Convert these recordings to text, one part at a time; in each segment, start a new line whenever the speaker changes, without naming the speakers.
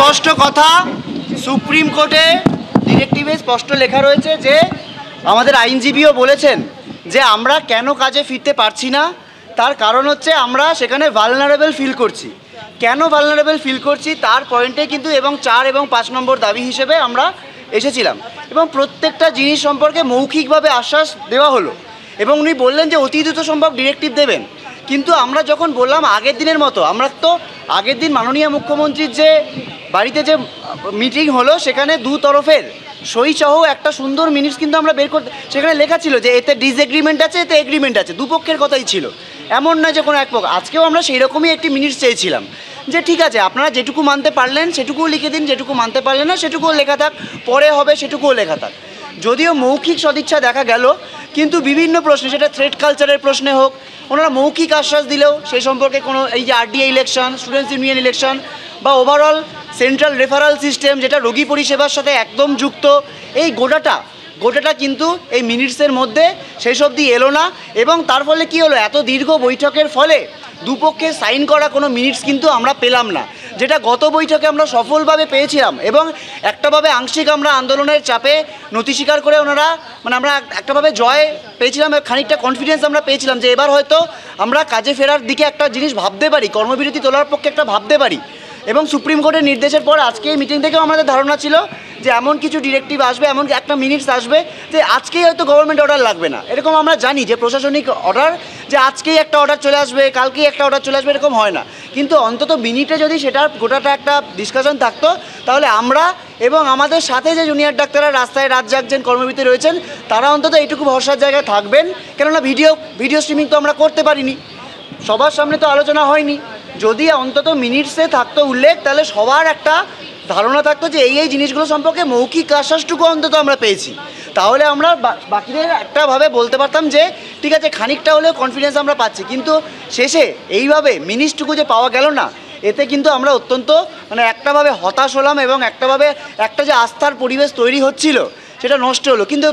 স্পষ্ট কথা, সুপ্রিম কোর্টে ডিরেক্টিভে স্পষ্ট লেখা রয়েছে যে আমাদের আইনজীবীও বলেছেন যে আমরা কেন কাজে ফিরতে পারছি না, তার কারণ হচ্ছে আমরা সেখানে ভালনারেবল ফিল করছি। কেন ভালনারেবল ফিল করছি তার পয়েন্টে কিন্তু এবং 4 এবং 5 নম্বর দাবি হিসেবে আমরা এসেছিলাম এবং প্রত্যেকটা জিনিস সম্পর্কে মৌখিকভাবে আশ্বাস দেওয়া হলো এবং উনি বললেন যে অতি দ্রুত সম্ভব ডিরেক্টিভ দেবেন। কিন্তু আমরা যখন বললাম আগের দিনের মতো, আমরা তো আগের দিন মাননীয় মুখ্যমন্ত্রীর যে বাড়িতে যে মিটিং হলো সেখানে দু তরফের সই সহ একটা সুন্দর মিনিটস কিন্তু আমরা বের করতে, সেখানে লেখা ছিল যে এতে ডিসএগ্রিমেন্ট আছে, এতে এগ্রিমেন্ট আছে, দুপক্ষের কথাই ছিল, এমন নয় যে কোনো এক পক্ষ। আজকেও আমরা সেই রকমই একটি মিনিটস চেয়েছিলাম যে ঠিক আছে আপনারা যেটুকু মানতে পারলেন সেটুকুও লিখে দিন, যেটুকু মানতে পারলেন না সেটুকুও লেখা থাক, পরে হবে সেটুকুও লেখা থাক। যদিও মৌখিক সদিচ্ছা দেখা গেল, কিন্তু বিভিন্ন প্রশ্নে, সেটা থ্রেড কালচারের প্রশ্নে হোক, ওনারা মৌখিক আশ্বাস দিলেও সেই সম্পর্কে কোনো, এই যে আরডিআই ইলেকশন, স্টুডেন্টস ইউনিয়ন ইলেকশন বা ওভারঅল সেন্ট্রাল রেফারাল সিস্টেম যেটা রোগী পরিষেবার সাথে একদম যুক্ত, এই গোটাটা কিন্তু এই মিনিটসের মধ্যে শেষ অবধি এলো না। এবং তার ফলে কী হলো, এত দীর্ঘ বৈঠকের ফলে দুপক্ষে সাইন করা কোনো মিনিটস কিন্তু আমরা পেলাম না, যেটা গত বৈঠকে আমরা সফলভাবে পেয়েছিলাম এবং একটাভাবে আংশিক আমরা আন্দোলনের চাপে নথি স্বীকার করে ওনারা, মানে আমরা একটাভাবে জয় পেয়েছিলাম, খানিকটা কনফিডেন্স আমরা পেয়েছিলাম যে এবার হয়তো আমরা কাজে ফেরার দিকে একটা জিনিস ভাবতে পারি, কর্মবিরতি তোলার পক্ষে একটা ভাবতে পারি। এবং সুপ্রিম কোর্টের নির্দেশের পর আজকে এই মিটিং থেকেও আমাদের ধারণা ছিল যে এমন কিছু ডিরেক্টিভ আসবে, এমন একটা মিনিটস আসবে যে আজকেই হয়তো গভর্নমেন্ট অর্ডার লাগবে না, এরকম আমরা জানি যে প্রশাসনিক অর্ডার, যে আজকেই একটা অর্ডার চলে আসবে, কালকেই একটা অর্ডার চলে আসবে, এরকম হয় না। কিন্তু অন্তত মিনিটে যদি সেটার গোটাটা একটা ডিসকাশন থাকতো, তাহলে আমরা এবং আমাদের সাথে যে জুনিয়র ডাক্তাররা রাস্তায় রাত জাগছেন, কর্মবিরতি রয়েছেন, তারা অন্তত এইটুকু ভরসার জায়গায় থাকবেন। কেননা ভিডিও স্ট্রিমিং তো আমরা করতে পারিনি, সবার সামনে তো আলোচনা হয়নি। যদি অন্তত মিনিটসে থাকতো উল্লেখ, তাহলে সবার একটা ধারণা থাকতো যে এই জিনিসগুলো সম্পর্কে মৌখিক আশ্বাসটুকু অন্তত আমরা পেয়েছি, তাহলে আমরা বাকিদের একটাভাবে বলতে পারতাম যে ঠিক আছে খানিকটা হলেও কনফিডেন্স আমরা পাচ্ছি। কিন্তু শেষে এইভাবে মিনিটসটুকু যে পাওয়া গেল না, এতে কিন্তু আমরা অত্যন্ত মানে একটাভাবে হতাশ হলাম এবং একটাভাবে একটা যে আস্থার পরিবেশ তৈরি হচ্ছিল সেটা নষ্ট হলো। কিন্তু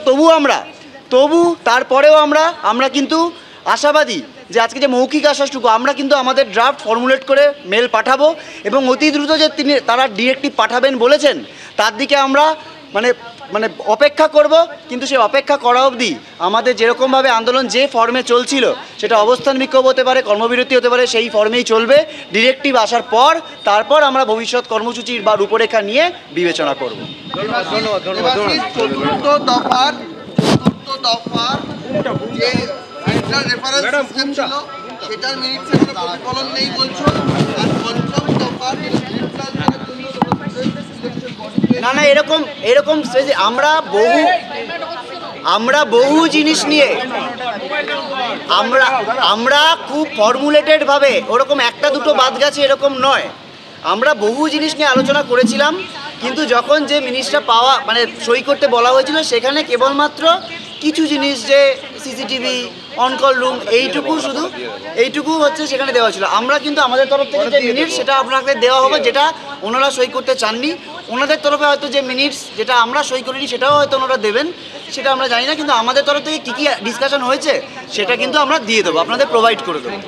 তারপরেও আমরা কিন্তু আশাবাদী যে আজকে যে মৌখিক আশ্বাসটুকু আমরা কিন্তু আমাদের ড্রাফট ফর্মুলেট করে মেল পাঠাবো এবং অতি দ্রুত যে তারা ডিরেক্টিভ পাঠাবেন বলেছেন তার দিকে আমরা মানে অপেক্ষা করব। কিন্তু সেই অপেক্ষা করা অবধি আমাদের যেরকমভাবে আন্দোলন যে ফর্মে চলছিল, সেটা অবস্থান বিক্ষোভ হতে পারে, কর্মবিরতি হতে পারে, সেই ফর্মেই চলবে। ডিরেক্টিভ আসার তারপর আমরা ভবিষ্যৎ কর্মসূচির বা রূপরেখা নিয়ে বিবেচনা করব।
ধন্যবাদ। চতুর্থ দফার যে রেফারেন্স সিস্টেম ছিল সেটার মিনিটসে কোনো প্রতিফলন নেই বলছো, আর পঞ্চম দফার
না এরকম আমরা বহু জিনিস নিয়ে আমরা খুব ফর্মুলেটেডভাবে, ওরকম একটা দুটো বাদ গেছে এরকম নয়, আমরা বহু জিনিস নিয়ে আলোচনা করেছিলাম। কিন্তু যখন যে মিনিটসটা পাওয়া মানে সই করতে বলা হয়েছিল, সেখানে কেবলমাত্র কিছু জিনিস, যে সিসিটিভি, অনকল রুম, এইটুকু হচ্ছে সেখানে দেওয়া ছিল। আমরা কিন্তু আমাদের তরফ থেকে যে মিনিটস সেটা আপনাদের দেওয়া হবে, যেটা ওনারা সই করতে চাননি। ওনাদের তরফে হয়তো যে মিনিটস যেটা আমরা সই করিনি সেটাও হয়তো ওনারা দেবেন, সেটা আমরা জানি না। কিন্তু আমাদের তরফ থেকে কী কী ডিসকাশন হয়েছে সেটা কিন্তু আমরা দিয়ে দেবো, আপনাদের প্রোভাইড করে দেবো।